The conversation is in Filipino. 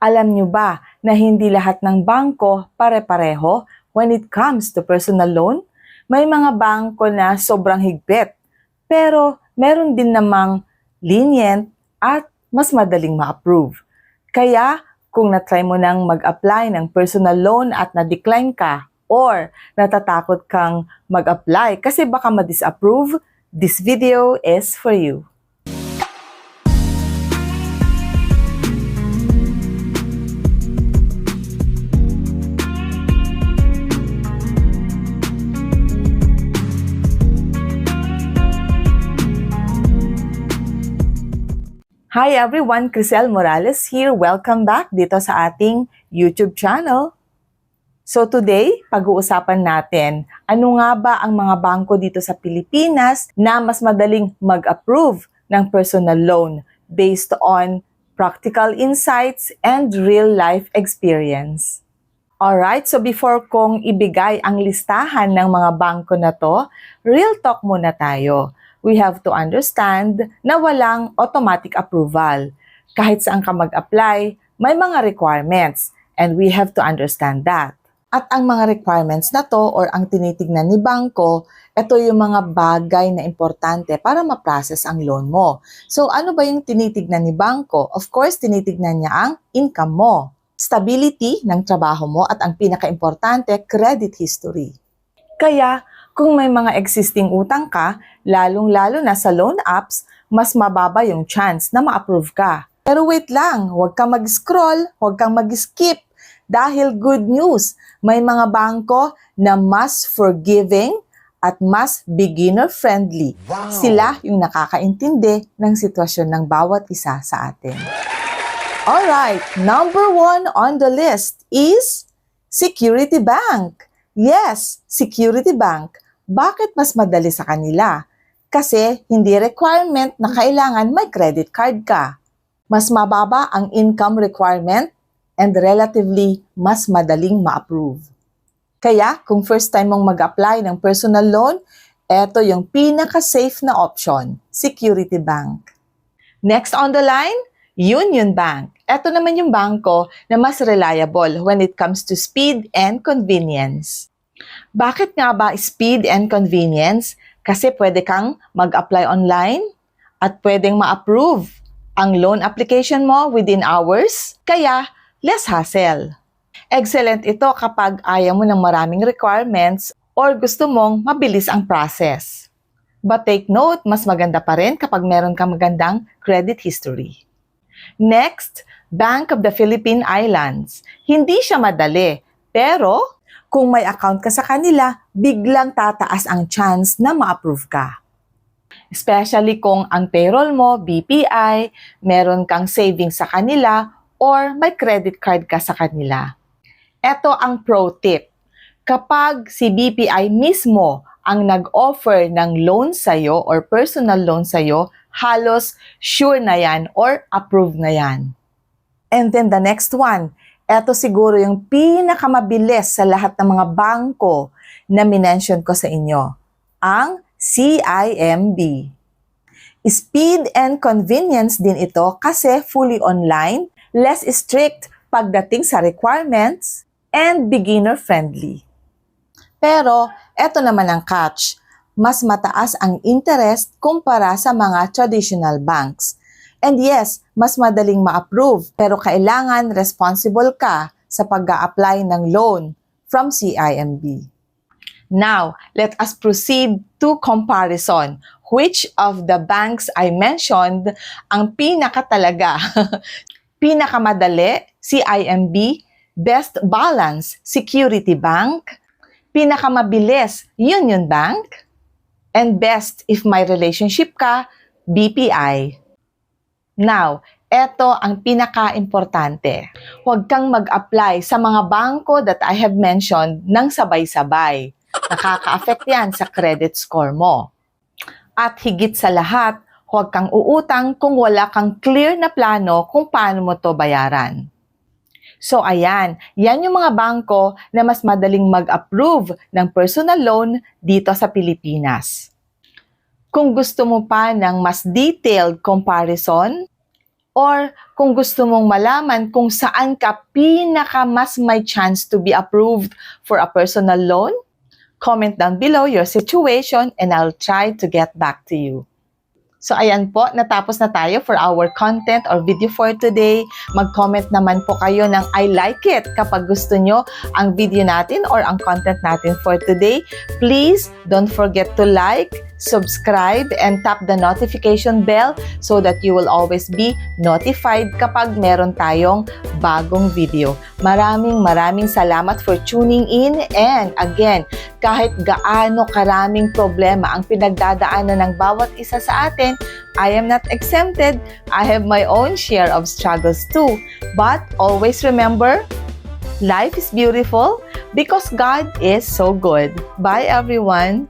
Alam nyo ba na hindi lahat ng bangko pare-pareho when it comes to personal loan? May mga bangko na sobrang higpit, pero meron din namang lenient at mas madaling ma-approve. Kaya kung na-try mo nang mag-apply ng personal loan at na-decline ka or natatakot kang mag-apply kasi baka ma-disapprove, this video is for you. Hi everyone, Crisel Morales here. Welcome back dito sa ating YouTube channel. So today, pag-uusapan natin, ano nga ba ang mga bangko dito sa Pilipinas na mas madaling mag-approve ng personal loan based on practical insights and real-life experience. Alright, so before kong ibigay ang listahan ng mga bangko na to, real talk muna tayo. We have to understand na walang automatic approval. Kahit saan ka mag-apply, may mga requirements and we have to understand that. At ang mga requirements na to or ang tinitignan ni bangko, ito yung mga bagay na importante para ma-process ang loan mo. So ano ba yung tinitignan ni bangko? Of course, tinitignan niya ang income mo, stability ng trabaho mo at ang pinaka-importante, credit history. Kaya, kung may mga existing utang ka, lalong-lalo na sa loan apps, mas mababa yung chance na ma-approve ka. Pero wait lang, huwag kang mag-scroll, huwag kang mag-skip. Dahil good news, may mga bangko na mas forgiving at mas beginner-friendly. Wow. Sila yung nakakaintindi ng sitwasyon ng bawat isa sa atin. Alright, number 1 on the list is Security Bank. Yes, Security Bank. Bakit mas madali sa kanila? Kasi hindi requirement na kailangan may credit card ka. Mas mababa ang income requirement and relatively mas madaling ma-approve. Kaya kung first time mong mag-apply ng personal loan, eto yung pinaka-safe na option, Security Bank. Next on the line, Union Bank. Eto naman yung bangko na mas reliable when it comes to speed and convenience. Bakit nga ba speed and convenience? Kasi pwede kang mag-apply online at pwedeng ma-approve ang loan application mo within hours, kaya less hassle. Excellent ito kapag ayaw mo ng maraming requirements or gusto mong mabilis ang process. But take note, mas maganda pa rin kapag meron kang magandang credit history. Next, Bank of the Philippine Islands. Hindi siya madali, pero kung may account ka sa kanila, biglang tataas ang chance na ma-approve ka. Especially kung ang payroll mo, BPI, meron kang savings sa kanila, or may credit card ka sa kanila. Ito ang pro tip. Kapag si BPI mismo ang nag-offer ng loan sa'yo or personal loan sa'yo, halos sure na yan or approved na yan. And then the next one, eto siguro yung pinakamabilis sa lahat ng mga bangko na minention ko sa inyo, ang CIMB. Speed and convenience din ito kasi fully online, less strict pagdating sa requirements, and beginner-friendly. Pero eto naman ang catch, mas mataas ang interest kumpara sa mga traditional banks. And yes, mas madaling ma-approve pero kailangan responsible ka sa pag-a-apply ng loan from CIMB. Now, let us proceed to comparison. Which of the banks I mentioned ang pinaka-talaga? Pinakamadali, CIMB, best balance, Security Bank, pinakamabilis, Union Bank, and best if may relationship ka, BPI. Now, eto ang pinaka-importante. Huwag kang mag-apply sa mga bangko that I have mentioned ng sabay-sabay. Nakaka-affect yan sa credit score mo. At higit sa lahat, huwag kang uutang kung wala kang clear na plano kung paano mo to bayaran. So ayan, yan yung mga bangko na mas madaling mag-approve ng personal loan dito sa Pilipinas. Kung gusto mo pa ng mas detailed comparison, Or kung gusto mong malaman kung saan ka mas may chance to be approved for a personal loan, comment down below your situation and I'll try to get back to you. So ayan po, natapos na tayo for our content or video for today. Mag-comment naman po kayo ng I like it kapag gusto nyo ang video natin or ang content natin for today. Please don't forget to like, subscribe, and tap the notification bell so that you will always be notified kapag meron tayong bagong video. Maraming salamat for tuning in, and again, kahit gaano karaming problema ang pinagdadaanan ng bawat isa sa atin, I am not exempted. I have my own share of struggles too. But always remember, life is beautiful because God is so good. Bye everyone!